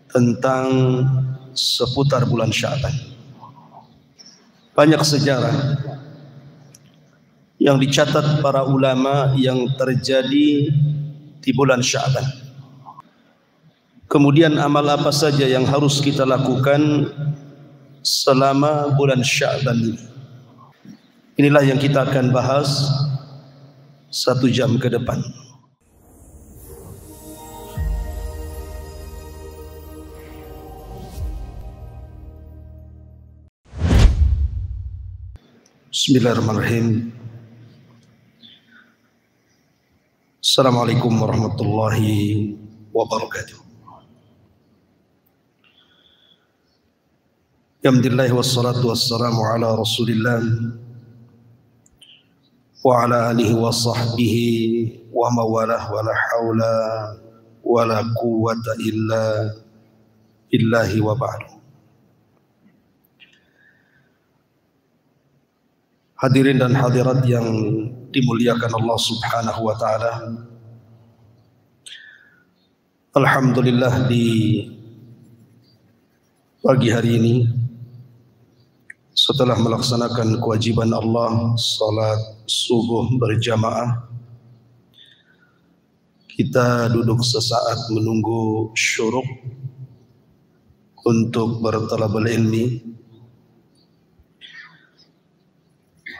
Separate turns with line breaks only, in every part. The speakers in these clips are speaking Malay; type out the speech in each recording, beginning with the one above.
tentang seputar bulan Sya'ban. Banyak sejarah yang dicatat para ulama yang terjadi di bulan Sya'ban. Kemudian amal apa saja yang harus kita lakukan selama bulan Sya'ban ini. Inilah yang kita akan bahas 1 jam ke depan. Bismillahirrahmanirrahim. Assalamualaikum warahmatullahi wabarakatuh. Alhamdulillah wassalatu wassalamu ala Rasulillah wa ala alihi wa sahbihi wa mawalah wa la hawla wa la quwwata illa billahi wa ba'du. Hadirin dan hadirat yang dimuliakan Allah Subhanahu wa taala. Alhamdulillah di pagi hari ini setelah melaksanakan kewajiban Allah salat subuh berjamaah, kita duduk sesaat menunggu syuruk untuk bertalabul ilmi.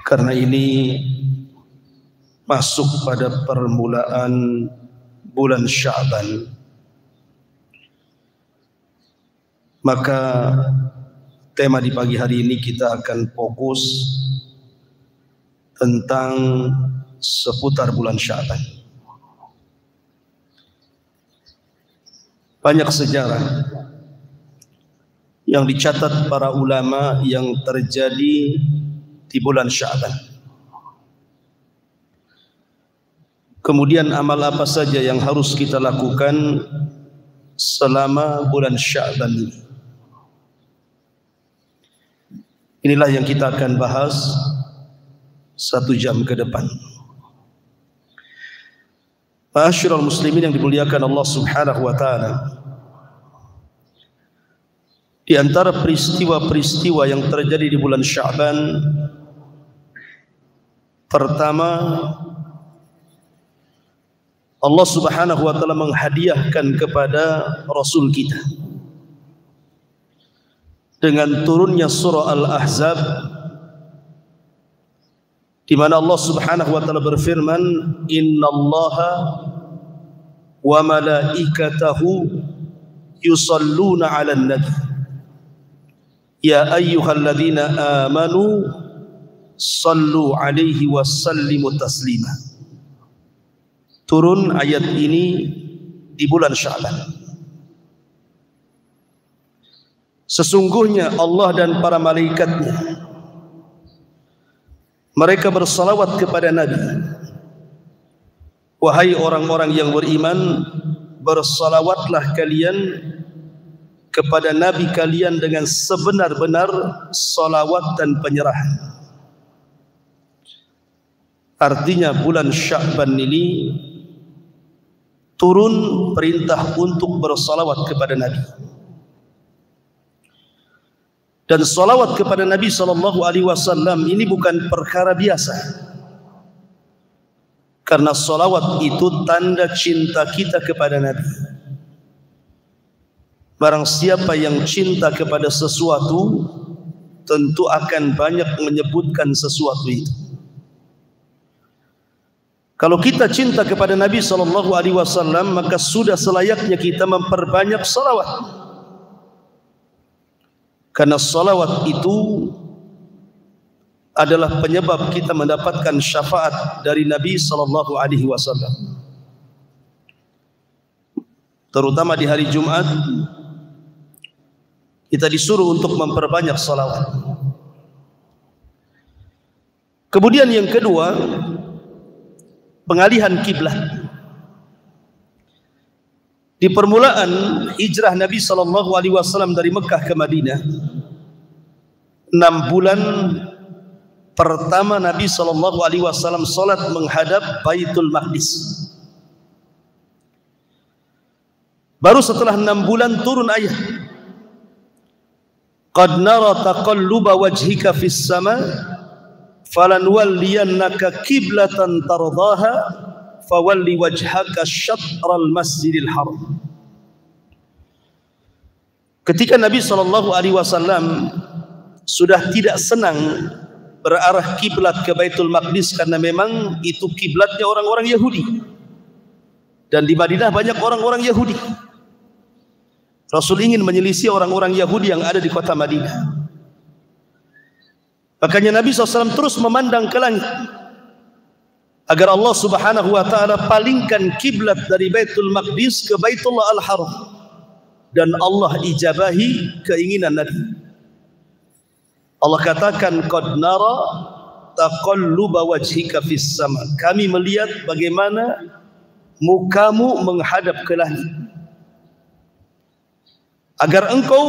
Karena ini masuk pada permulaan bulan Sya'ban, maka tema di pagi hari ini kita akan fokus tentang seputar bulan Sya'ban. Banyak sejarah yang dicatat para ulama yang terjadi di bulan Sya'ban. Kemudian amal apa saja yang harus kita lakukan selama bulan Sya'ban ini. Inilah yang kita akan bahas 1 jam ke depan. Ma'asyiral muslimin yang dimuliakan Allah Subhanahu wa taala. Di antara peristiwa-peristiwa yang terjadi di bulan Sya'ban, pertama, Allah Subhanahu wa taala menghadiahkan kepada Rasul kita dengan turunnya surah Al-Ahzab, di mana Allah Subhanahu wa taala berfirman, "Innallaha wa malaikatahu yusalluna 'alan nabi ya ayyuhalladzina amanu sallu 'alaihi wa sallimu taslima." Turun ayat ini di bulan Sya'ban. Sesungguhnya Allah dan para malaikatnya, mereka bersalawat kepada Nabi. Wahai orang-orang yang beriman, bersalawatlah kalian kepada Nabi kalian dengan sebenar-benar salawat dan penyerahan. Artinya bulan Sya'ban ini turun perintah untuk bersalawat kepada Nabi. Dan salawat kepada Nabi SAW ini bukan perkara biasa. Karena salawat itu tanda cinta kita kepada Nabi. Barang siapa yang cinta kepada sesuatu, tentu akan banyak menyebutkan sesuatu itu. Kalau kita cinta kepada Nabi SAW, maka sudah selayaknya kita memperbanyak salawat. Karena salawat itu adalah penyebab kita mendapatkan syafaat dari Nabi SAW. Terutama di hari Jumat, kita disuruh untuk memperbanyak salawat. Kemudian yang kedua, pengalihan kiblat. Di permulaan hijrah Nabi SAW dari Mekah ke Madinah, 6 bulan pertama Nabi SAW salat menghadap Baitul Maqdis. Baru setelah 6 bulan turun ayat. Qad nara taqalluba wajhika fis sama falanwalliyannaka qiblatan tardaha fawalli wajhaka syatral masjidil haram. Ketika Nabi SAW sudah tidak senang berarah kiblat ke Baitul Maqdis karena memang itu kiblatnya orang-orang Yahudi, dan di Madinah banyak orang-orang Yahudi. Rasul ingin menyelisih orang-orang Yahudi yang ada di kota Madinah. Makanya Nabi SAW terus memandang ke langit agar Allah Subhanahu wa ta'ala palingkan kiblat dari Baitul Maqdis ke Baitullah Al-Haram, dan Allah ijabahi keinginan Nabi. Allah katakan, qad nara taqalluba wajhika fis sama. Kami melihat bagaimana mukamu menghadap ke langit, agar engkau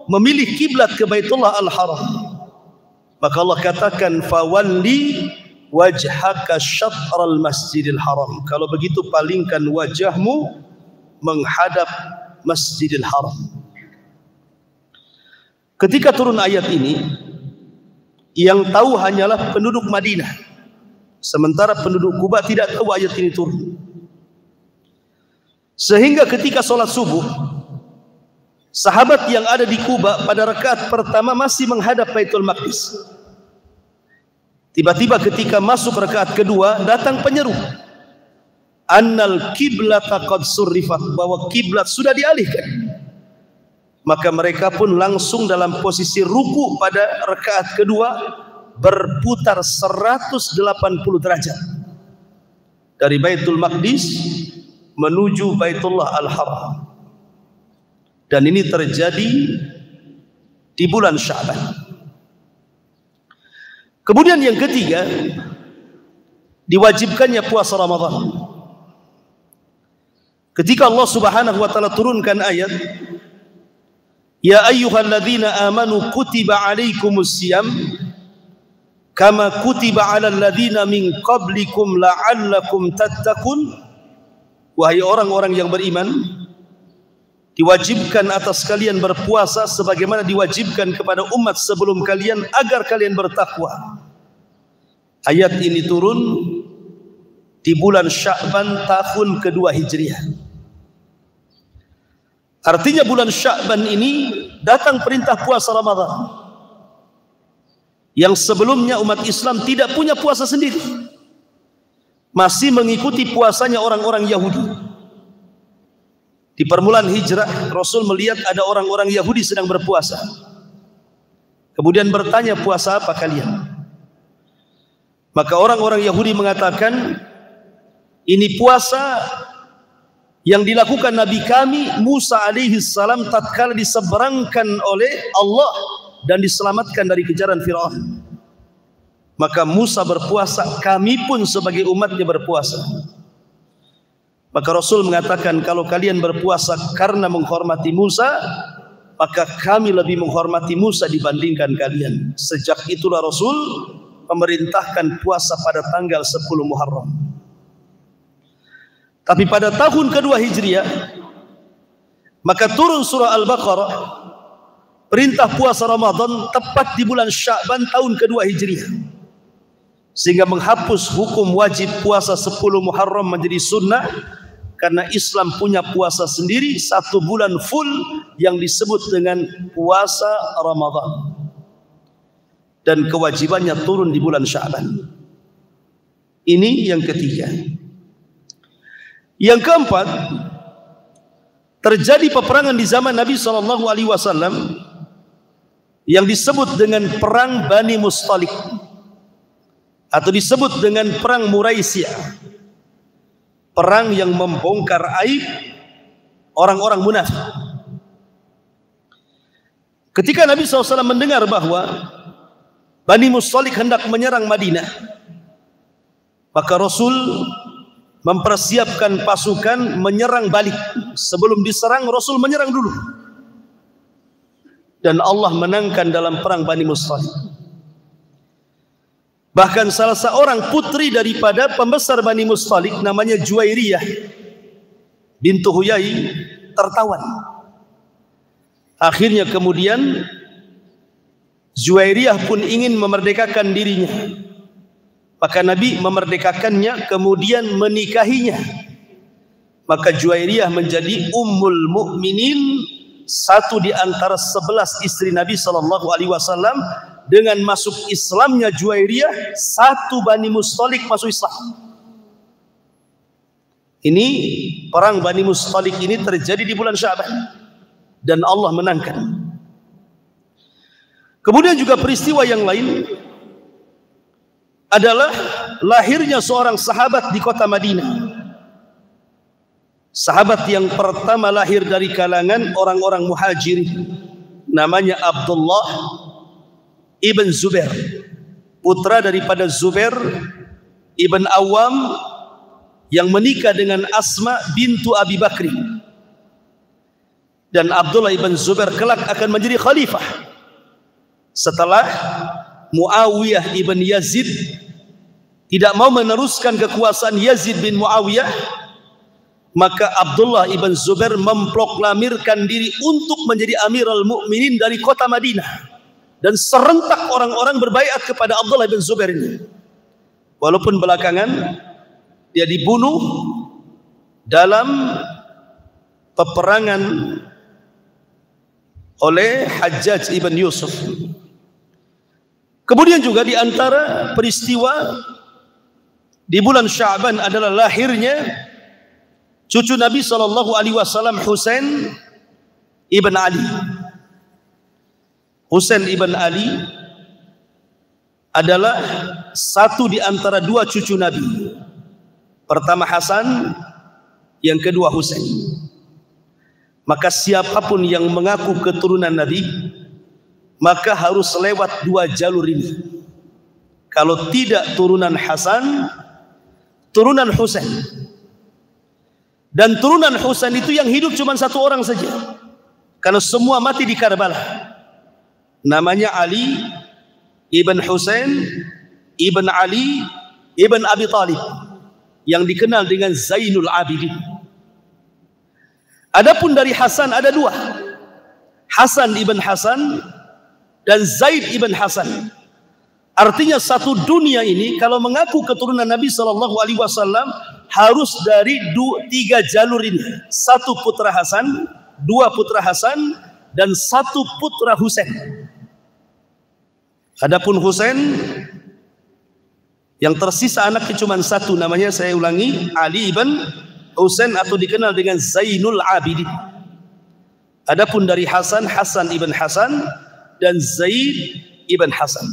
memilih kiblat ke Baitullah Al-Haram. Maka Allah katakan, fawalli wajhaka syatral masjidil haram. Kalau begitu palingkan wajahmu menghadap Masjidil Haram. Ketika turun ayat ini, yang tahu hanyalah penduduk Madinah, sementara penduduk Kuba tidak tahu ayat ini turun. Sehingga ketika sholat subuh, sahabat yang ada di Kuba pada rakaat pertama masih menghadap Baitul Maqdis. Tiba-tiba ketika masuk rakaat kedua, datang penyeru, annal kiblata qad surrifat, bahwa kiblat sudah dialihkan. Maka mereka pun langsung dalam posisi ruku pada rakaat kedua, berputar 180 derajat dari Baitul Maqdis menuju Baitullah Al-Haram. Dan ini terjadi di bulan Sya'ban. Kemudian yang ketiga, diwajibkannya puasa Ramadan. Ketika Allah Subhanahu wa ta'ala turunkan ayat, ya ayyuhalladzina amanu kutiba alaikumus siyam kama kutiba alal ladzina min qablikum la'allakum tattaqun. Wahai orang-orang yang beriman, diwajibkan atas kalian berpuasa sebagaimana diwajibkan kepada umat sebelum kalian agar kalian bertakwa. Ayat ini turun di bulan Sya'ban tahun kedua Hijriah. Artinya bulan Sya'ban ini datang perintah puasa Ramadan, yang sebelumnya umat Islam tidak punya puasa sendiri, masih mengikuti puasanya orang-orang Yahudi. Di permulaan hijrah, Rasul melihat ada orang-orang Yahudi sedang berpuasa. Kemudian bertanya, puasa apa kalian? Maka orang-orang Yahudi mengatakan, ini puasa yang dilakukan Nabi kami Musa alaihi salam tatkala diseberangkan oleh Allah dan diselamatkan dari kejaran Firaun. Maka Musa berpuasa, kami pun sebagai umatnya berpuasa. Maka Rasul mengatakan, kalau kalian berpuasa karena menghormati Musa, maka kami lebih menghormati Musa dibandingkan kalian. Sejak itulah Rasul memerintahkan puasa pada tanggal 10 Muharram. Tapi pada tahun kedua Hijriah, maka turun surah Al-Baqarah, perintah puasa Ramadan tepat di bulan Sya'ban tahun kedua Hijriah, sehingga menghapus hukum wajib puasa 10 Muharram menjadi sunnah, karena Islam punya puasa sendiri 1 bulan full yang disebut dengan puasa Ramadan, dan kewajibannya turun di bulan Sya'ban. Ini yang ketiga. Yang keempat, terjadi peperangan di zaman Nabi SAW yang disebut dengan perang Bani Mustalik, atau disebut dengan perang Muraisiyah, perang yang membongkar aib orang-orang munafik. Ketika Nabi SAW mendengar bahwa Bani Mustalik hendak menyerang Madinah, maka Rasul mempersiapkan pasukan menyerang balik. Sebelum diserang, Rasul menyerang dulu, dan Allah menangkan dalam perang Bani Mustalik. Bahkan salah seorang putri daripada pembesar Bani Mustalik, namanya Juwairiyah bintu Huyai, tertawan. Akhirnya kemudian Juwairiyah pun ingin memerdekakan dirinya. Maka Nabi memerdekakannya, kemudian menikahinya. Maka Juwairiyah menjadi ummul mukminin, satu di antara 11 istri Nabi SAW. Dengan masuk Islamnya Juwairiyah, satu Bani Mustalik masuk Islam. Ini perang Bani Mustalik ini terjadi di bulan Sya'ban dan Allah menangkan. Kemudian juga peristiwa yang lain adalah lahirnya seorang sahabat di kota Madinah. Sahabat yang pertama lahir dari kalangan orang-orang muhajirin, namanya Abdullah ibn Zubair, putra daripada Zubair ibn Awam yang menikah dengan Asma bintu Abi Bakri. Dan Abdullah ibn Zubair kelak akan menjadi khalifah setelah Muawiyah ibn Yazid tidak mau meneruskan kekuasaan Yazid bin Muawiyah. Maka Abdullah ibn Zubair memproklamirkan diri untuk menjadi Amirul Mukminin dari kota Madinah, dan serentak orang-orang berbaiat kepada Abdullah ibn Zubair ini. Walaupun belakangan dia dibunuh dalam peperangan oleh Hajjaj ibn Yusuf. Kemudian juga di antara peristiwa di bulan Sya'ban adalah lahirnya cucu Nabi SAW, Husain ibn Ali. Husain ibn Ali adalah satu di antara dua cucu Nabi. Pertama Hasan, yang kedua Husain. Maka siapapun yang mengaku keturunan Nabi, maka harus lewat dua jalur ini. Kalau tidak turunan Hasan, turunan Husain. Dan turunan Husain itu yang hidup cuma satu orang saja, karena semua mati di Karbala. Namanya Ali ibn Husain ibn Ali ibn Abi Talib, yang dikenal dengan Zainul Abidin. Adapun dari Hasan ada dua, Hasan ibn Hasan dan Zaid ibn Hasan. Artinya satu dunia ini kalau mengaku keturunan Nabi SAW harus dari tiga jalur ini. Satu putra Hasan, dua putra Hasan, dan satu putra Husain. Adapun Husain, yang tersisa anaknya cuma satu, namanya saya ulangi, Ali ibn Husain atau dikenal dengan Zainul Abidin. Adapun dari Hasan, Hasan ibn Hasan dan Zaid ibn Hasan.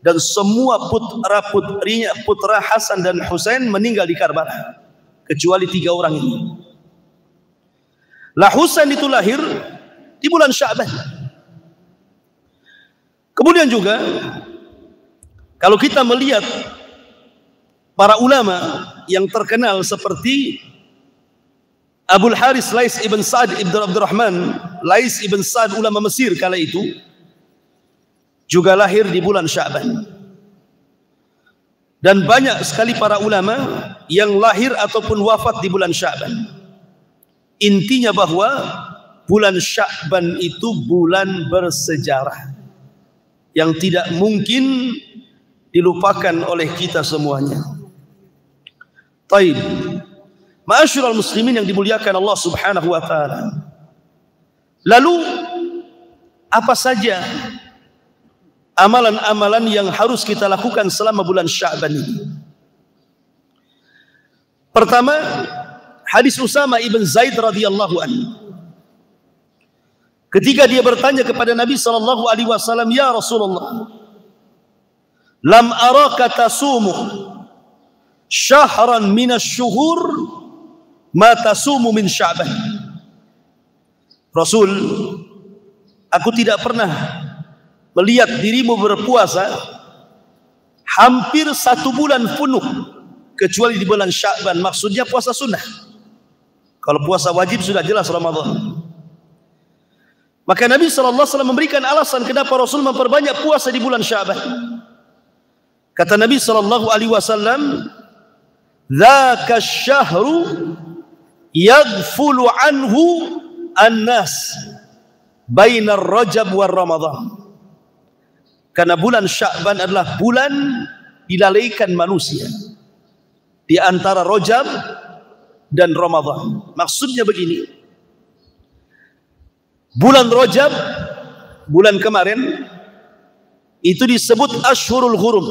Dan semua putra Hasan dan Husain meninggal di Karbala, kecuali tiga orang ini. Lah Husain itu lahir di bulan Sya'ban. Kemudian juga kalau kita melihat para ulama yang terkenal seperti Abul Haris Lais ibn Sa'ad ibn Abdurrahman, Lais ibn Sa'ad ulama Mesir kala itu, juga lahir di bulan Sya'ban. Dan banyak sekali para ulama yang lahir ataupun wafat di bulan Sya'ban. Intinya bahwa bulan Sya'ban itu bulan bersejarah yang tidak mungkin dilupakan oleh kita semuanya. Taib, ma'asyiral muslimin yang dimuliakan Allah Subhanahu wa taala. Lalu apa saja amalan-amalan yang harus kita lakukan selama bulan Sya'ban ini? Pertama, hadis Usama ibn Zaid radhiyallahu anhu. Ketika dia bertanya kepada Nabi SAW, "Ya Rasulullah, lam araka tasumu syahran minasy-syuhur ma tasumu min Sya'ban." Rasul, aku tidak pernah melihat dirimu berpuasa hampir 1 bulan penuh kecuali di bulan Sya'ban. Maksudnya puasa sunnah. Kalau puasa wajib sudah jelas Ramadan. Maka Nabi SAW memberikan alasan kenapa Rasul memperbanyak puasa di bulan Sya'ban. Kata Nabi SAW, "Dzaka syahru yaghfulu anhu an-nas bainar Rajab war Ramadan. Karena bulan Sya'ban adalah bulan dilalaikan manusia di antara Rajab dan Ramadan. Maksudnya begini, bulan Rajab, bulan kemarin, itu disebut Ashhurul Hurum,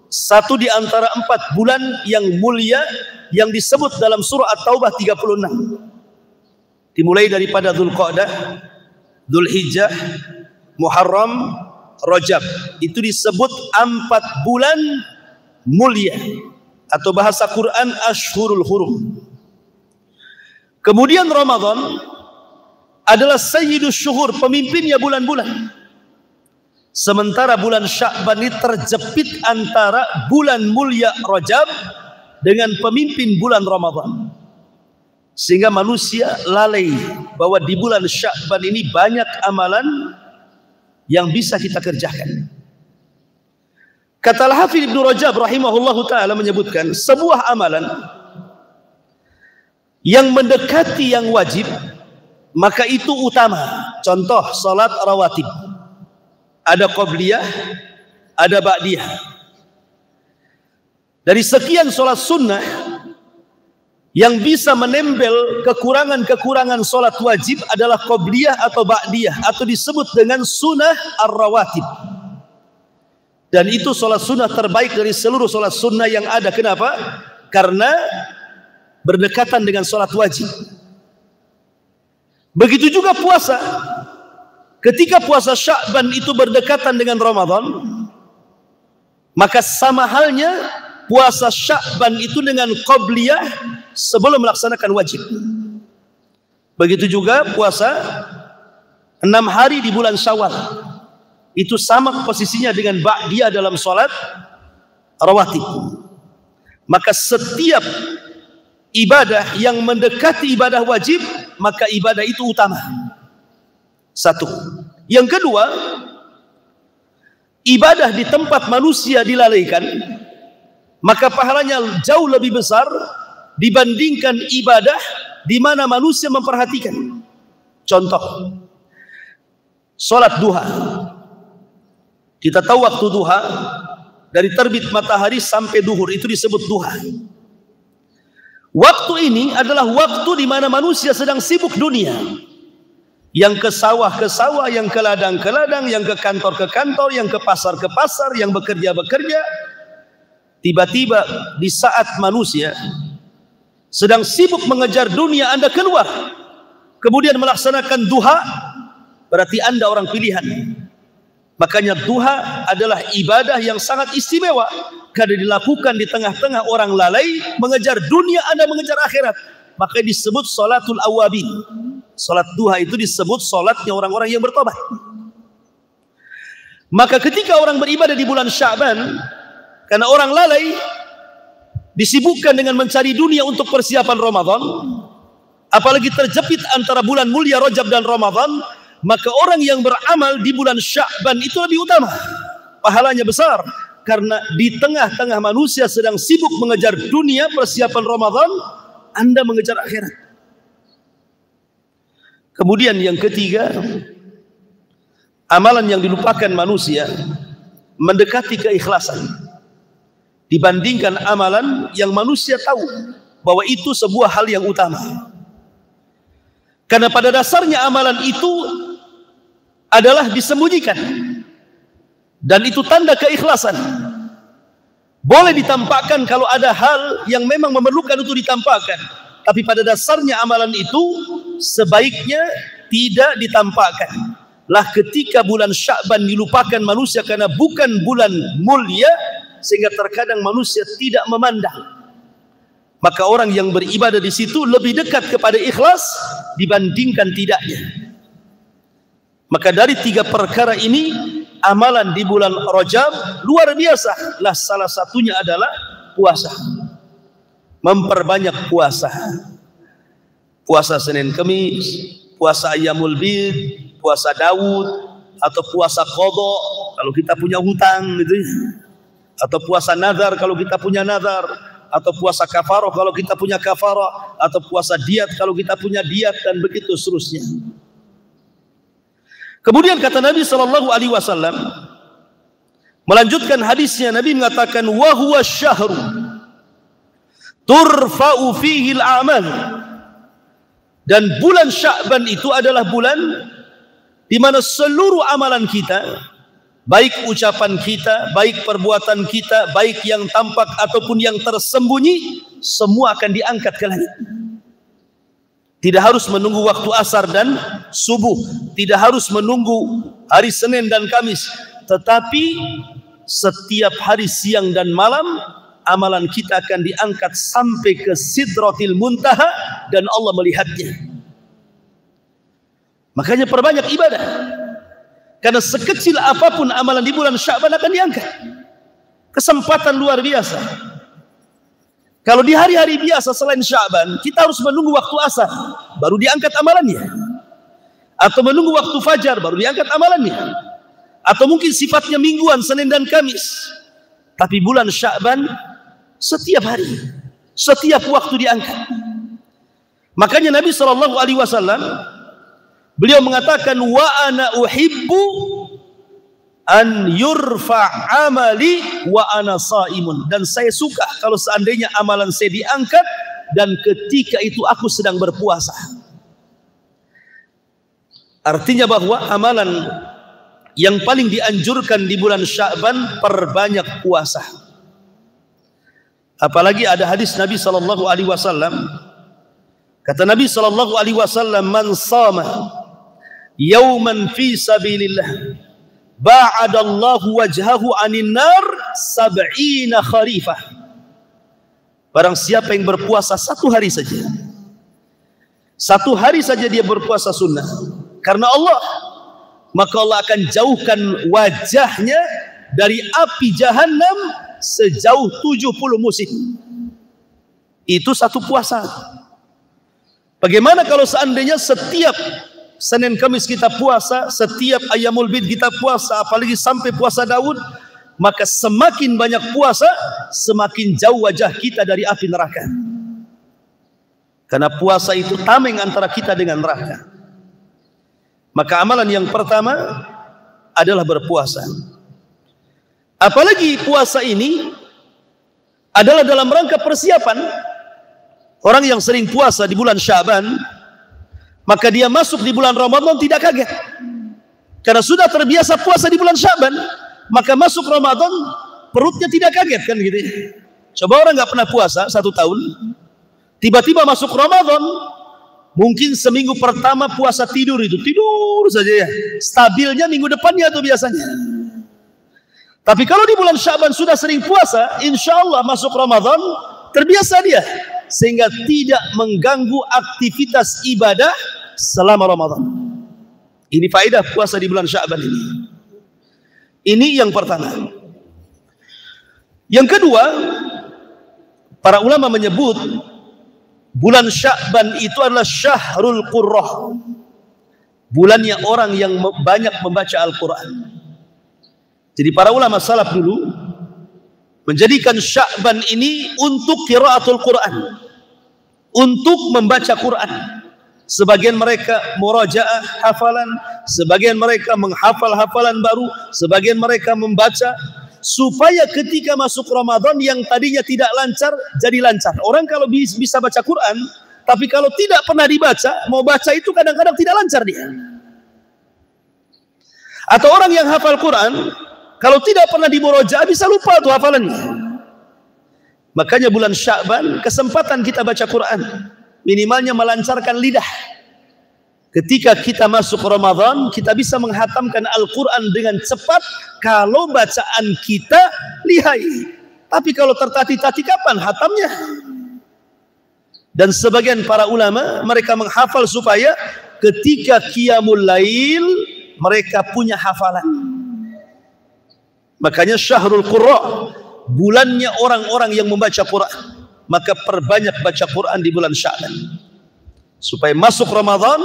satu di antara 4 bulan yang mulia yang disebut dalam surah At-Taubah 36. Dimulai daripada Dzulqa'dah, Dzulhijjah, Muharram, Rajab. Itu disebut 4 bulan mulia, atau bahasa Quran Ashhurul Hurum. Kemudian Ramadan adalah Sayyidus Syuhur, pemimpinnya bulan-bulan. Sementara bulan Sya'ban ini terjepit antara bulan mulia Rajab dengan pemimpin bulan Ramadan. Sehingga manusia lalai bahwa di bulan Sya'ban ini banyak amalan yang bisa kita kerjakan. Kata Al-Hafidz Ibnu Rajab rahimahullahu ta'ala menyebutkan, sebuah amalan yang mendekati yang wajib, maka itu utama. Contoh, salat rawatib. Ada qabliyah, ada ba'diyah. Dari sekian salat sunnah yang bisa menempel kekurangan-kekurangan salat wajib adalah qabliyah atau ba'diyah, atau disebut dengan sunnah ar-rawatib. Dan itu salat sunnah terbaik dari seluruh salat sunnah yang ada. Kenapa? Karena berdekatan dengan salat wajib. Begitu juga puasa. Ketika puasa Sya'ban itu berdekatan dengan Ramadan, maka sama halnya puasa Sya'ban itu dengan qabliyah sebelum melaksanakan wajib. Begitu juga puasa 6 hari di bulan Syawal, itu sama posisinya dengan ba'diyah dalam salat rawatib. Maka setiap ibadah yang mendekati ibadah wajib, maka ibadah itu utama. Satu. Yang kedua, ibadah di tempat manusia dilalaikan, maka pahalanya jauh lebih besar dibandingkan ibadah di mana manusia memperhatikan. Contoh, salat duha. Kita tahu waktu duha dari terbit matahari sampai duhur itu disebut duha. Waktu ini adalah waktu di mana manusia sedang sibuk dunia. Yang ke sawah, yang ke ladang, yang ke kantor, yang ke pasar, yang bekerja. Tiba-tiba di saat manusia sedang sibuk mengejar dunia, Anda keluar, kemudian melaksanakan duha, berarti Anda orang pilihan. Makanya duha adalah ibadah yang sangat istimewa, karena dilakukan di tengah-tengah orang lalai mengejar dunia, Anda mengejar akhirat. Maka disebut salatul awabin. Salat duha itu disebut salatnya orang-orang yang bertobat. Maka ketika orang beribadah di bulan Sya'ban, karena orang lalai disibukkan dengan mencari dunia untuk persiapan Ramadan, apalagi terjepit antara bulan mulia Rajab dan Ramadan, maka orang yang beramal di bulan Sya'ban itu lebih utama, pahalanya besar, karena di tengah-tengah manusia sedang sibuk mengejar dunia persiapan Ramadan, Anda mengejar akhirat. Kemudian yang ketiga, amalan yang dilupakan manusia mendekati keikhlasan dibandingkan amalan yang manusia tahu bahwa itu sebuah hal yang utama. Karena pada dasarnya amalan itu adalah disembunyikan, dan itu tanda keikhlasan. Boleh ditampakkan kalau ada hal yang memang memerlukan untuk ditampakkan, tapi pada dasarnya amalan itu sebaiknya tidak ditampakkan. Lah ketika bulan Sya'ban dilupakan manusia karena bukan bulan mulia, sehingga terkadang manusia tidak memandang. Maka orang yang beribadah di situ lebih dekat kepada ikhlas dibandingkan tidaknya. Maka dari 3 perkara ini, amalan di bulan Rajab luar biasa. Lah salah satunya adalah puasa. Memperbanyak puasa. Puasa Senin Kemis, puasa Ayyamul Bid, puasa Daud, atau puasa qadha kalau kita punya hutang gitu, atau puasa nazar kalau kita punya nazar, atau puasa kafarah kalau kita punya kafarah, atau puasa diat kalau kita punya diat, dan begitu seterusnya. Kemudian kata Nabi SAW, melanjutkan hadisnya, Nabi mengatakan, wa huwa syahru turfa'u fihi al-a'mal. Dan bulan Sya'ban itu adalah bulan di mana seluruh amalan kita, baik ucapan kita, baik perbuatan kita, baik yang tampak ataupun yang tersembunyi, semua akan diangkat ke langit. Tidak harus menunggu waktu asar dan subuh, tidak harus menunggu hari Senin dan Kamis, tetapi setiap hari siang dan malam amalan kita akan diangkat sampai ke Sidratil Muntaha dan Allah melihatnya. Makanya perbanyak ibadah, karena sekecil apapun amalan di bulan Sya'ban akan diangkat. Kesempatan luar biasa. Kalau di hari-hari biasa selain Sya'ban, kita harus menunggu waktu asar baru diangkat amalannya, atau menunggu waktu fajar baru diangkat amalannya, atau mungkin sifatnya mingguan, Senin dan Kamis. Tapi bulan Sya'ban setiap hari, setiap waktu diangkat. Makanya Nabi SAW, beliau mengatakan, wa ana uhibbu an yurfa amali wa ana saimun. Dan saya suka kalau seandainya amalan saya diangkat dan ketika itu aku sedang berpuasa. Artinya bahwa amalan yang paling dianjurkan di bulan Sya'ban, perbanyak puasa. Apalagi ada hadis Nabi SAW, kata Nabi SAW, man sama yauman fi sabilillah ba'adallahu wajhahu anin nar sab'ina kharifah. Barang siapa yang berpuasa satu hari saja, satu hari saja dia berpuasa sunnah karena Allah, maka Allah akan jauhkan wajahnya dari api Jahannam sejauh 70 musim. Itu satu puasa. Bagaimana kalau seandainya setiap Senin Kamis kita puasa, setiap Ayyamul Bid kita puasa, apalagi sampai puasa Daud, maka semakin banyak puasa, semakin jauh wajah kita dari api neraka. Karena puasa itu tameng antara kita dengan neraka. Maka amalan yang pertama adalah berpuasa. Apalagi puasa ini adalah dalam rangka persiapan. Orang yang sering puasa di bulan Sya'ban, maka dia masuk di bulan Ramadan tidak kaget. Karena sudah terbiasa puasa di bulan Sya'ban, maka masuk Ramadan perutnya tidak kaget, kan gitu. Coba orang nggak pernah puasa 1 tahun, tiba-tiba masuk Ramadan, mungkin seminggu pertama puasa tidur saja ya. Stabilnya minggu depannya tuh biasanya. Tapi kalau di bulan Sya'ban sudah sering puasa, insya Allah masuk Ramadan terbiasa dia, sehingga tidak mengganggu aktivitas ibadah selama Ramadan. Ini faedah puasa di bulan Sya'ban ini. Ini yang pertama. Yang kedua, para ulama menyebut bulan Sya'ban itu adalah syahrul qurrah, bulannya orang yang banyak membaca Al-Quran. Jadi para ulama salaf dulu menjadikan Sya'ban ini untuk qiraatul Quran, untuk membaca Quran. Sebagian mereka murajaah hafalan, sebagian mereka menghafal hafalan baru, sebagian mereka membaca, supaya ketika masuk Ramadan yang tadinya tidak lancar jadi lancar. Orang kalau bisa baca Quran, tapi kalau tidak pernah dibaca, mau baca itu kadang-kadang tidak lancar dia. Atau orang yang hafal Quran, kalau tidak pernah dimurojaah bisa lupa tuh hafalannya. Makanya bulan Sya'ban kesempatan kita baca Quran, minimalnya melancarkan lidah. Ketika kita masuk Ramadan, kita bisa menghatamkan Al-Quran dengan cepat kalau bacaan kita lihai. Tapi kalau tertati-tati kapan hatamnya? Dan sebagian para ulama mereka menghafal supaya ketika Qiyamul Lail mereka punya hafalan. Makanya syahrul qurra, bulannya orang-orang yang membaca Quran. Maka perbanyak baca Quran di bulan Sya'ban, supaya masuk Ramadan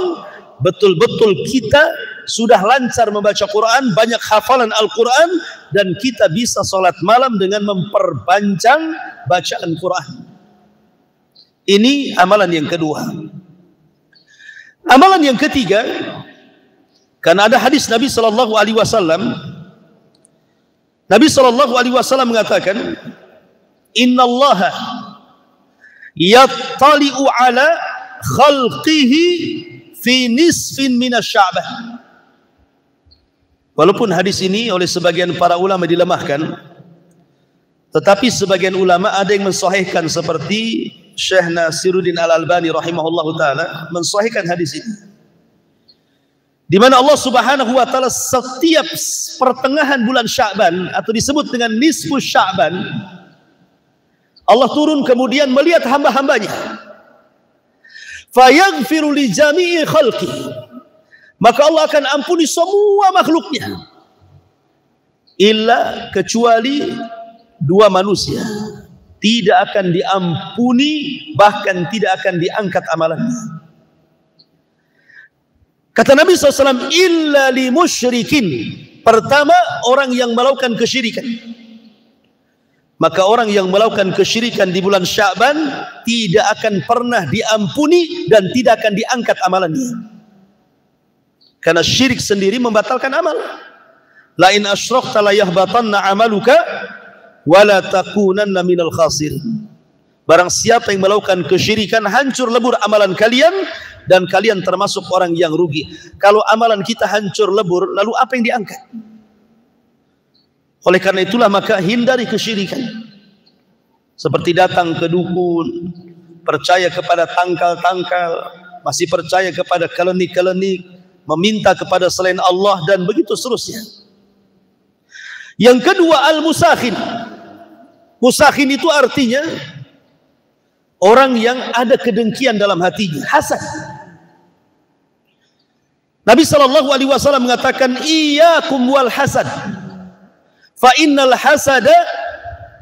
betul-betul kita sudah lancar membaca Quran, banyak hafalan Al-Quran, dan kita bisa sholat malam dengan memperpanjang bacaan Quran. Ini amalan yang kedua. Amalan yang ketiga, karena ada hadis Nabi Sallallahu Alaihi Wasallam. Nabi Sallallahu Alaihi Wasallam mengatakan, Inna Allaha yattali'u ala khalqihi fi nisfin minas sya'ban. Walaupun hadis ini oleh sebagian para ulama dilemahkan, tetapi sebagian ulama ada yang mensahihkan, seperti Syekh Nasiruddin Al-Albani rahimahullahu taala mensahihkan hadis ini, di mana Allah Subhanahu wa taala setiap pertengahan bulan Sya'ban, atau disebut dengan nisfu Sya'ban, Allah turun kemudian melihat hamba-hambanya, fayaghfiru li jami'i khalqi, maka Allah akan ampuni semua makhluknya, illa, kecuali dua manusia, tidak akan diampuni, bahkan tidak akan diangkat amalannya. Kata Nabi SAW, illa li musyrikin. Pertama, orang yang melakukan kesyirikan. Maka orang yang melakukan kesyirikan di bulan Sya'ban tidak akan pernah diampuni dan tidak akan diangkat amalannya. Karena syirik sendiri membatalkan amal. La in asyrakta la yahbatanna amaluka wa la takunanna minal khasirin. Barang siapa yang melakukan kesyirikan, hancur lebur amalan kalian dan kalian termasuk orang yang rugi. Kalau amalan kita hancur lebur, lalu apa yang diangkat? Oleh karena itulah maka hindari kesyirikan. Seperti datang ke dukun, percaya kepada tangkal-tangkal, masih percaya kepada kelenik-kelenik, meminta kepada selain Allah, dan begitu seterusnya. Yang kedua, al-musakhin. Musakhin itu artinya orang yang ada kedengkian dalam hatinya, hasad. Nabi SAW mengatakan, iyyakum wal hasad, fa innal hasada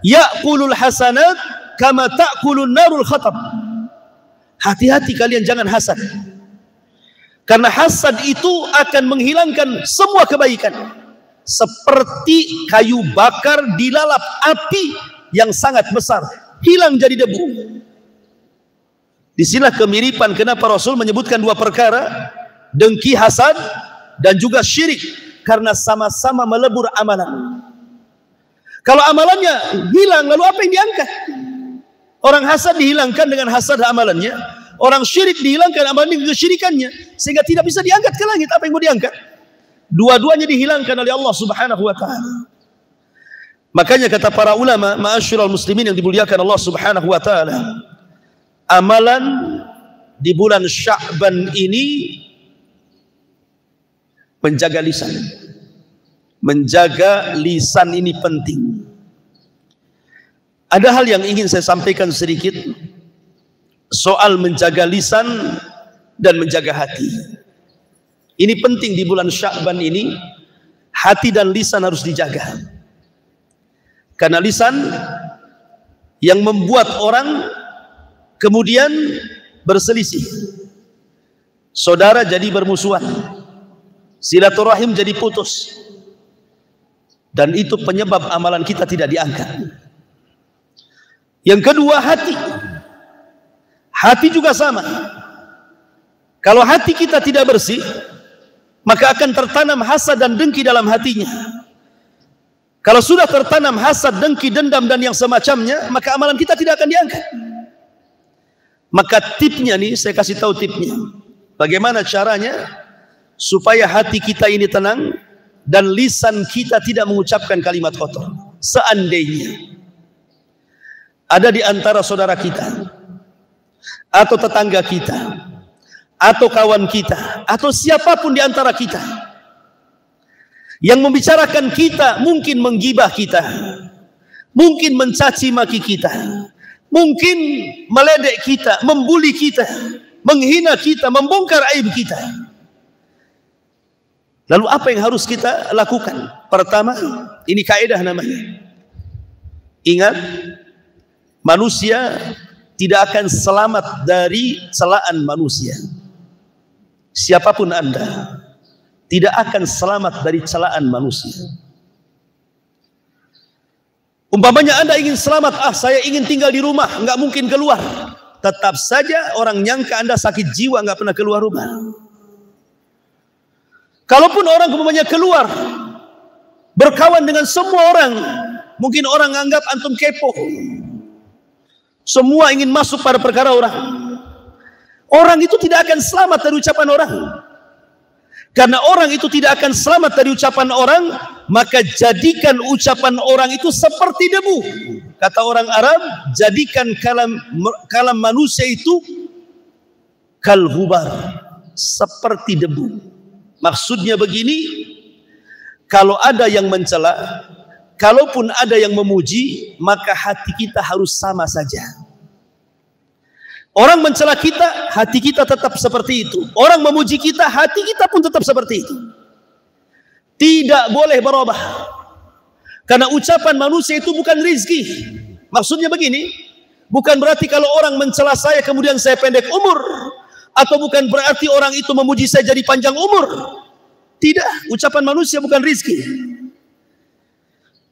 ya'kulul hasanat kama ta'kulun narul khatab. Hati-hati kalian jangan hasad, karena hasad itu akan menghilangkan semua kebaikan, seperti kayu bakar dilalap api yang sangat besar, hilang jadi debu. Disinilah kemiripan kenapa Rasul menyebutkan dua perkara, dengki, hasad, dan juga syirik, karena sama-sama melebur amalan. Kalau amalannya hilang, lalu apa yang diangkat? Orang hasad dihilangkan dengan hasad amalannya, orang syirik dihilangkan amalan dengan kesyirikannya, sehingga tidak bisa diangkat ke langit. Apa yang mau diangkat? Dua-duanya dihilangkan oleh Allah Subhanahu wa taala. Makanya kata para ulama, ma'asyiral muslimin yang dimuliakan Allah Subhanahu wa taala, amalan di bulan Sya'ban ini menjaga lisan. Menjaga lisan ini penting. Ada hal yang ingin saya sampaikan sedikit soal menjaga lisan dan menjaga hati. Ini penting di bulan Sya'ban ini, hati dan lisan harus dijaga. Karena lisan yang membuat orang kemudian berselisih, saudara jadi bermusuhan, silaturahim jadi putus, dan itu penyebab amalan kita tidak diangkat. Yang kedua, hati. Hati juga sama. Kalau hati kita tidak bersih, maka akan tertanam hasad dan dengki dalam hatinya. Kalau sudah tertanam hasad, dengki, dendam, dan yang semacamnya, maka amalan kita tidak akan diangkat. Maka tipnya nih, saya kasih tahu tipnya. Bagaimana caranya supaya hati kita ini tenang dan lisan kita tidak mengucapkan kalimat kotor. Seandainya ada di antara saudara kita, atau tetangga kita, atau kawan kita, atau siapapun di antara kita yang membicarakan kita, mungkin menggibah kita, mungkin mencaci maki kita, mungkin meledek kita, membuli kita, menghina kita, membongkar aib kita, lalu apa yang harus kita lakukan? Pertama, ini kaidah namanya. Ingat, manusia tidak akan selamat dari celaan manusia. Siapapun Anda, tidak akan selamat dari celaan manusia. Umpamanya Anda ingin selamat, saya ingin tinggal di rumah, nggak mungkin keluar. Tetap saja orang nyangka Anda sakit jiwa, nggak pernah keluar rumah. Kalaupun orang umpamanya keluar, berkawan dengan semua orang, mungkin orang anggap antum kepo. Semua ingin masuk pada perkara orang. Orang itu tidak akan selamat dari ucapan orang. Karena orang itu tidak akan selamat dari ucapan orang, maka jadikan ucapan orang itu seperti debu. Kata orang Arab, jadikan kalam manusia itu kalhubar, seperti debu. Maksudnya begini, kalau ada yang mencela, kalaupun ada yang memuji, maka hati kita harus sama saja. Orang mencela kita, hati kita tetap seperti itu. Orang memuji kita, hati kita pun tetap seperti itu. Tidak boleh berubah. Karena ucapan manusia itu bukan rizki. Maksudnya begini, bukan berarti kalau orang mencela saya kemudian saya pendek umur, atau bukan berarti orang itu memuji saya jadi panjang umur. Tidak, ucapan manusia bukan rizki.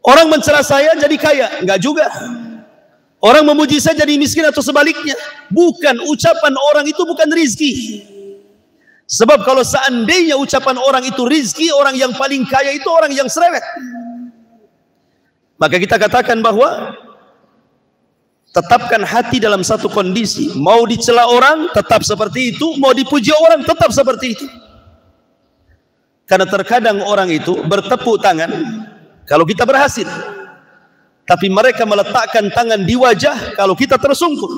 Orang mencela saya jadi kaya, enggak juga. Orang memuji saya jadi miskin atau sebaliknya. Bukan, ucapan orang itu bukan rizki. Sebab kalau seandainya ucapan orang itu rizki, orang yang paling kaya itu orang yang cerewet. Maka kita katakan bahwa tetapkan hati dalam satu kondisi. Mau dicela orang, tetap seperti itu. Mau dipuji orang, tetap seperti itu. Karena terkadang orang itu bertepuk tangan kalau kita berhasil. Tapi mereka meletakkan tangan di wajah kalau kita tersungkur.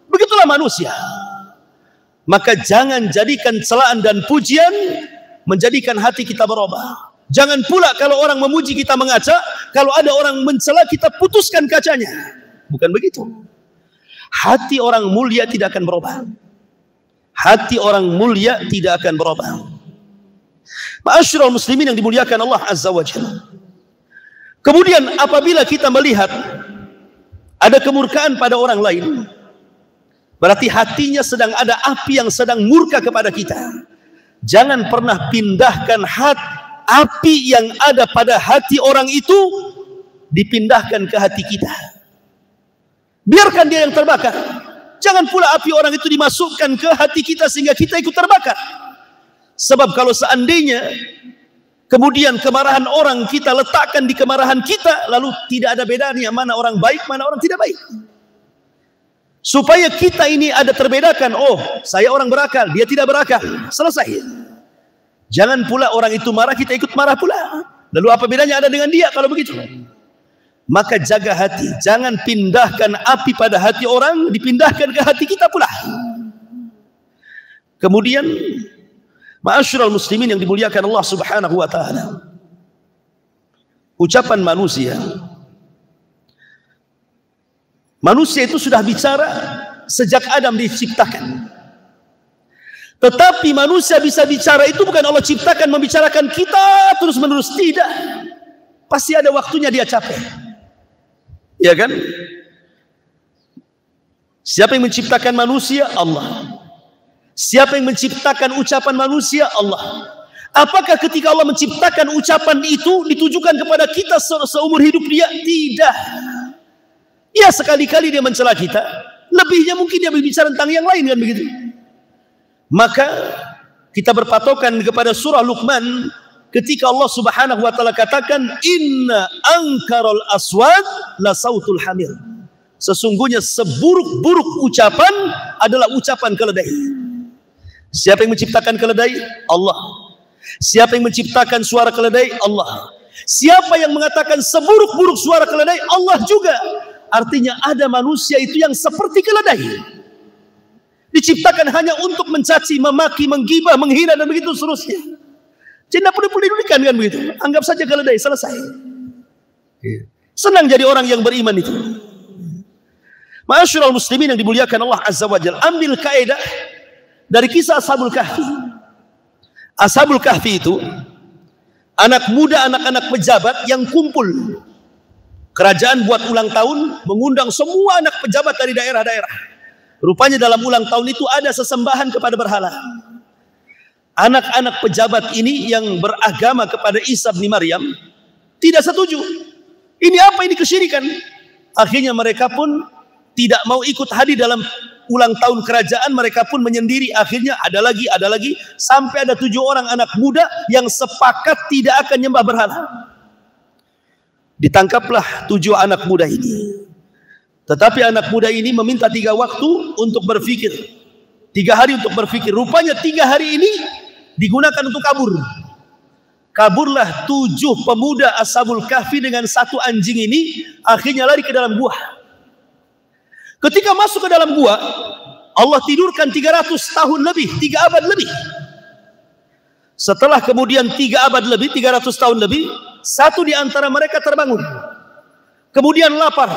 Begitulah manusia. Maka jangan jadikan celaan dan pujian menjadikan hati kita berubah. Jangan pula kalau orang memuji kita mengaca, kalau ada orang mencela kita putuskan kacanya. Bukan begitu. Hati orang mulia tidak akan berubah. Hati orang mulia tidak akan berubah. Ma'asyiral muslimin yang dimuliakan Allah Azza wa Jalla. Kemudian apabila kita melihat ada kemurkaan pada orang lain, berarti hatinya sedang ada api yang sedang murka kepada kita. Jangan pernah pindahkan api yang ada pada hati orang itu dipindahkan ke hati kita. Biarkan dia yang terbakar. Jangan pula api orang itu dimasukkan ke hati kita sehingga kita ikut terbakar. Sebab kalau seandainya kemudian kemarahan orang kita letakkan di kemarahan kita, lalu tidak ada bedanya mana orang baik, mana orang tidak baik. Supaya kita ini ada terbedakan, oh saya orang berakal, dia tidak berakal, selesai. Jangan pula orang itu marah, kita ikut marah pula. Lalu apa bedanya ada dengan dia kalau begitu? Maka jaga hati, jangan pindahkan api pada hati orang, dipindahkan ke hati kita pula. Kemudian ma'asyiral muslimin yang dimuliakan Allah Subhanahu wa taala. Ucapan manusia. Manusia itu sudah bicara sejak Adam diciptakan. Tetapi manusia bisa bicara itu bukan Allah ciptakan membicarakan kita terus-menerus, tidak. Pasti ada waktunya dia capek. Ya kan? Siapa yang menciptakan manusia? Allah. Siapa yang menciptakan ucapan manusia? Allah. Apakah ketika Allah menciptakan ucapan itu ditujukan kepada kita seumur hidup dia? Tidak. Ya sekali-kali dia mencela kita, lebihnya mungkin dia berbicara tentang yang lain, kan begitu. Maka kita berpatokan kepada surah Luqman ketika Allah Subhanahu wa taala katakan inna ankarul aswad la sautul hamir. Sesungguhnya seburuk-buruk ucapan adalah ucapan keledai. Siapa yang menciptakan keledai? Allah. Siapa yang menciptakan suara keledai? Allah. Siapa yang mengatakan seburuk-buruk suara keledai? Allah juga. Artinya ada manusia itu yang seperti keledai. Diciptakan hanya untuk mencaci, memaki, menggibah, menghina dan begitu seterusnya. Tidak perlu didudukan kan begitu. Anggap saja keledai, selesai. Senang jadi orang yang beriman itu. Ma'asyiral muslimin yang dimuliakan Allah Azza wa Jalla, ambil kaidah dari kisah Ashabul Kahfi. Ashabul Kahfi itu anak muda, anak-anak pejabat yang kumpul. Kerajaan buat ulang tahun, mengundang semua anak pejabat dari daerah-daerah. Rupanya dalam ulang tahun itu ada sesembahan kepada berhala. Anak-anak pejabat ini yang beragama kepada Isa bin Maryam tidak setuju. Ini apa, ini kesyirikan. Akhirnya mereka pun tidak mau ikut hadir dalam ulang tahun kerajaan, mereka pun menyendiri. Akhirnya ada lagi, sampai ada 7 orang anak muda yang sepakat tidak akan nyembah berhala. Ditangkaplah 7 anak muda ini. Tetapi anak muda ini meminta 3 waktu untuk berpikir, 3 hari untuk berpikir. Rupanya 3 hari ini digunakan untuk kabur. Kaburlah 7 pemuda Ashabul Kahfi dengan 1 anjing ini. Akhirnya lari ke dalam gua. Ketika masuk ke dalam gua, Allah tidurkan 300 tahun lebih, 3 abad lebih. Setelah kemudian 3 abad lebih, 300 tahun lebih, satu di antara mereka terbangun. Kemudian lapar,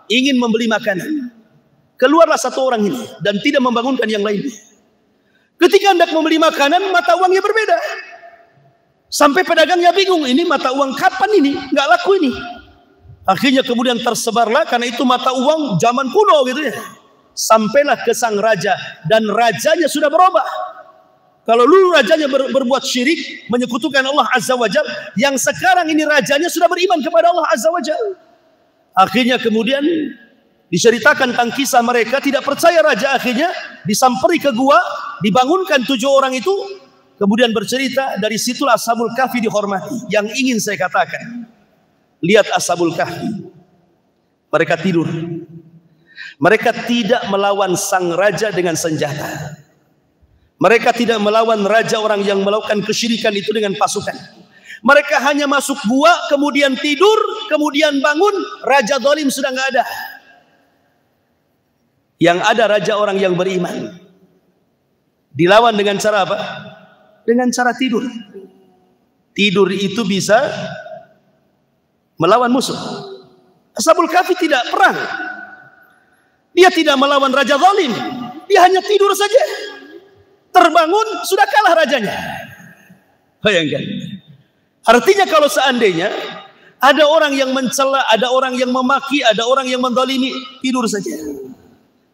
ingin membeli makanan. Keluarlah 1 orang ini dan tidak membangunkan yang lainnya. Ketika hendak membeli makanan, mata uangnya berbeda. Sampai pedagangnya bingung, ini mata uang kapan ini? Nggak laku ini. Akhirnya kemudian tersebarlah, karena itu mata uang zaman kuno gitu ya. Sampailah ke sang raja, dan rajanya sudah berubah. Kalau dulu rajanya berbuat syirik, menyekutukan Allah Azza wa Jalla, yang sekarang ini rajanya sudah beriman kepada Allah Azza wa Jalla. Akhirnya kemudian diceritakan tentang kisah mereka, tidak percaya raja, akhirnya disamperi ke gua, dibangunkan 7 orang itu. Kemudian bercerita, dari situlah Ashabul Kahfi dihormati. Yang ingin saya katakan, lihat Ashabul Kahfi, mereka tidur. Mereka tidak melawan sang raja dengan senjata. Mereka tidak melawan raja orang yang melakukan kesyirikan itu dengan pasukan. Mereka hanya masuk gua, kemudian tidur, kemudian bangun, raja zalim sudah nggak ada. Yang ada raja orang yang beriman. Dilawan dengan cara apa? Dengan cara tidur. Tidur itu bisa melawan musuh. Ashabul Kahfi tidak perang. Dia tidak melawan raja zalim. Dia hanya tidur saja. Terbangun, sudah kalah rajanya. Bayangkan. Artinya kalau seandainya ada orang yang mencela, ada orang yang memaki, ada orang yang menzalimi, tidur saja.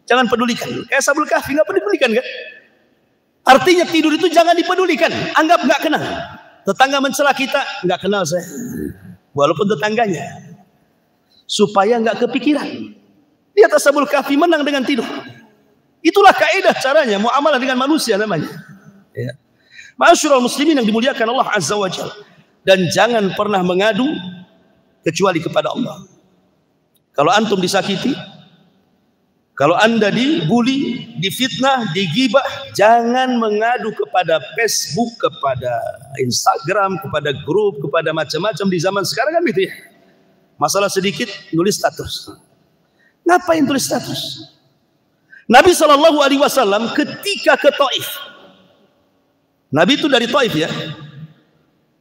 Jangan pedulikan. Kayak Ashabul Kahfi, nggak pedulikan kan? Artinya tidur itu jangan dipedulikan, anggap nggak kenal. Tetangga mencela kita, nggak kenal saya, walaupun tetangganya, supaya nggak kepikiran. Lihat Ashabul Kahfi menang dengan tidur. Itulah kaidah caranya muamalah dengan manusia namanya. Ya. Ma'asyiral muslimin yang dimuliakan Allah Azza wa Jalla, dan jangan pernah mengadu kecuali kepada Allah. Kalau antum disakiti, kalau anda dibuli, difitnah, digibah, jangan mengadu kepada Facebook, kepada Instagram, kepada grup, kepada macam-macam di zaman sekarang kan gitu ya. Masalah sedikit nulis status. Ngapain tulis status? Nabi SAW ketika ke Taif, Nabi itu dari Taif ya.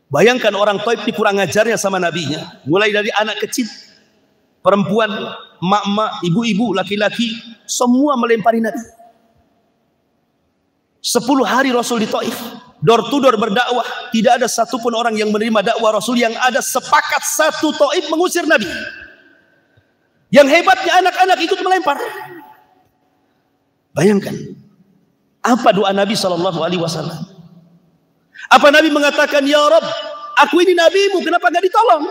Bayangkan orang Taif ini kurang ajarnya sama nabinya, mulai dari anak kecil, perempuan, mak-mak, ibu-ibu, laki-laki, semua melempari Nabi. 10 hari Rasul di Taif, door to door berdakwah, tidak ada satupun orang yang menerima dakwah Rasul. Yang ada sepakat satu Taif mengusir Nabi. Yang hebatnya anak-anak ikut melempar. Bayangkan apa doa Nabi SAW. Apa Nabi mengatakan, ya Rabb, aku ini nabimu, kenapa gak ditolong?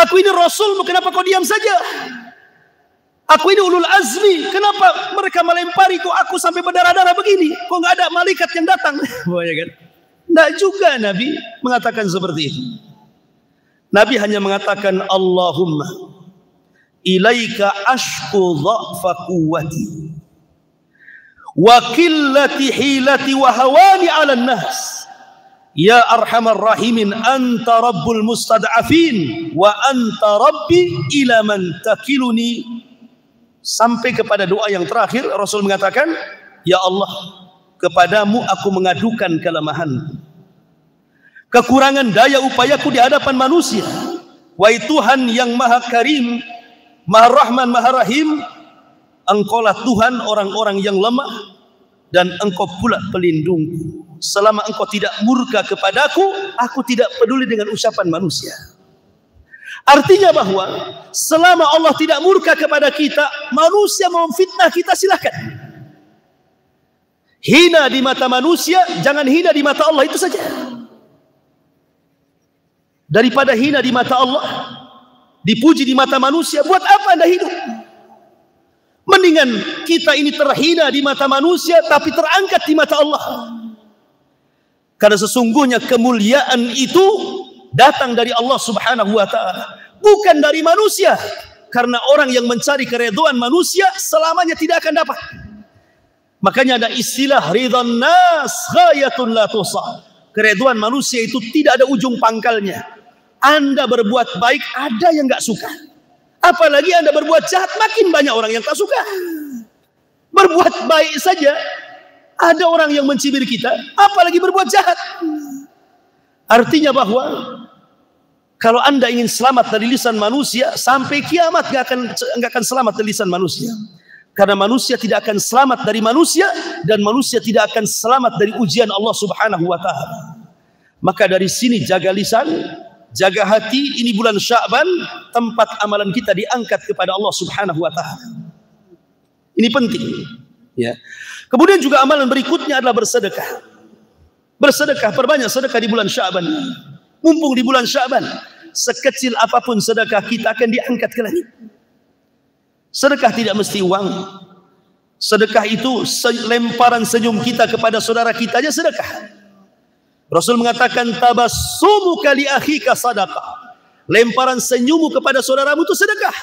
Aku ini Rasulmu, kenapa kau diam saja? Aku ini ulul azmi, kenapa mereka melempari kok aku sampai berdarah-darah begini? Kok nggak ada malaikat yang datang? Nggak juga Nabi mengatakan seperti itu. Nabi hanya mengatakan, Allahumma ilaika ashku dha'fa quwwati wa qillati hilati wa hawani 'alan nas. Ya arhamar rahimin, anta rabbul mustad'afin wa anta rabbi ila man takiluni. Sampai kepada doa yang terakhir Rasul mengatakan, ya Allah, kepadamu aku mengadukan kelemahan, kekurangan daya upayaku di hadapan manusia. Wahai Tuhan yang maha karim, maha rahman, maha rahim, engkaulah Tuhan orang-orang yang lemah, dan engkau pula pelindungku. Selama engkau tidak murka kepadaku, aku tidak peduli dengan ucapan manusia. Artinya bahwa selama Allah tidak murka kepada kita, manusia mau fitnah kita silahkan. Hina di mata manusia, jangan hina di mata Allah, itu saja. Daripada hina di mata Allah, dipuji di mata manusia, buat apa Anda hidup? Mendingan kita ini terhina di mata manusia tapi terangkat di mata Allah. Karena sesungguhnya kemuliaan itu datang dari Allah Subhanahu wa taala, bukan dari manusia. Karena orang yang mencari keridhaan manusia selamanya tidak akan dapat. Makanya ada istilah ridhan nas ghayatun la tuhsa. Keridhaan manusia itu tidak ada ujung pangkalnya. Anda berbuat baik, ada yang enggak suka. Apalagi Anda berbuat jahat, makin banyak orang yang tak suka. Berbuat baik saja ada orang yang mencibir kita, apalagi berbuat jahat. Artinya bahwa kalau Anda ingin selamat dari lisan manusia, sampai kiamat enggak akan selamat dari lisan manusia. Karena manusia tidak akan selamat dari manusia, dan manusia tidak akan selamat dari ujian Allah Subhanahu wa taala. Maka dari sini jaga lisan, jaga hati. Ini bulan Sya'ban, tempat amalan kita diangkat kepada Allah Subhanahu wa taala. Ini penting, ya. Kemudian juga amalan berikutnya adalah bersedekah. Bersedekah, perbanyak sedekah di bulan Sya'ban. Mumpung di bulan Sya'ban, sekecil apapun sedekah kita akan diangkat ke langit. Sedekah tidak mesti uang. Sedekah itu lemparan senyum kita kepada saudara kita aja sedekah. Rasul mengatakan tabassumuka li akhika sadaqah. Lemparan senyummu kepada saudaramu itu sedekah.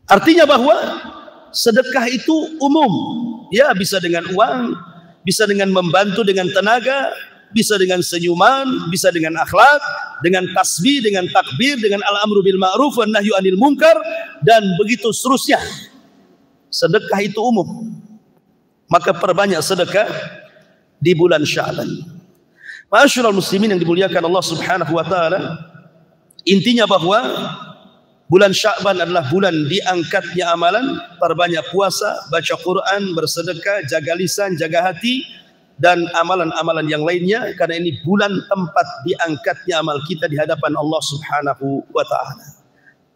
Artinya bahwa sedekah itu umum. Ya, bisa dengan uang, bisa dengan membantu dengan tenaga, bisa dengan senyuman, bisa dengan akhlak, dengan tasbih, dengan takbir, dengan al-amru bil ma'ruf wan nahyu anil munkar, dan begitu seterusnya. Sedekah itu umum. Maka perbanyak sedekah di bulan Sya'ban. Ma'asyiral muslimin yang dimuliakan Allah Subhanahu wa taala, intinya bahwa bulan Sya'ban adalah bulan diangkatnya amalan. Perbanyak puasa, baca Quran, bersedekah, jaga lisan, jaga hati, dan amalan-amalan yang lainnya, karena ini bulan tempat diangkatnya amal kita di hadapan Allah Subhanahu wa taala.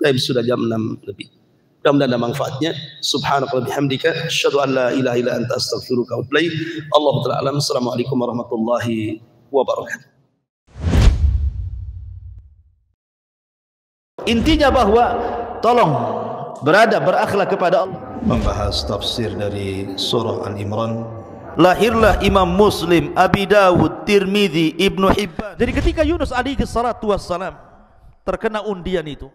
Baik, sudah jam 6 lebih. Mudah-mudahan ada manfaatnya. Subhanallah bihamdika asyhadu an la ilaha illa anta astaghfiruka wa atubu ilaik. Allahu ta'ala alam. Assalamualaikum warahmatullahi wabarakatuh. Intinya bahwa tolong beradab, berakhlak kepada Allah. Membahas tafsir dari surah Al-Imran. Lahirlah Imam Muslim, Abi Dawud, Tirmidzi, Ibnu Hibban. Jadi ketika Yunus alaihi salatu wassalam terkena undian itu,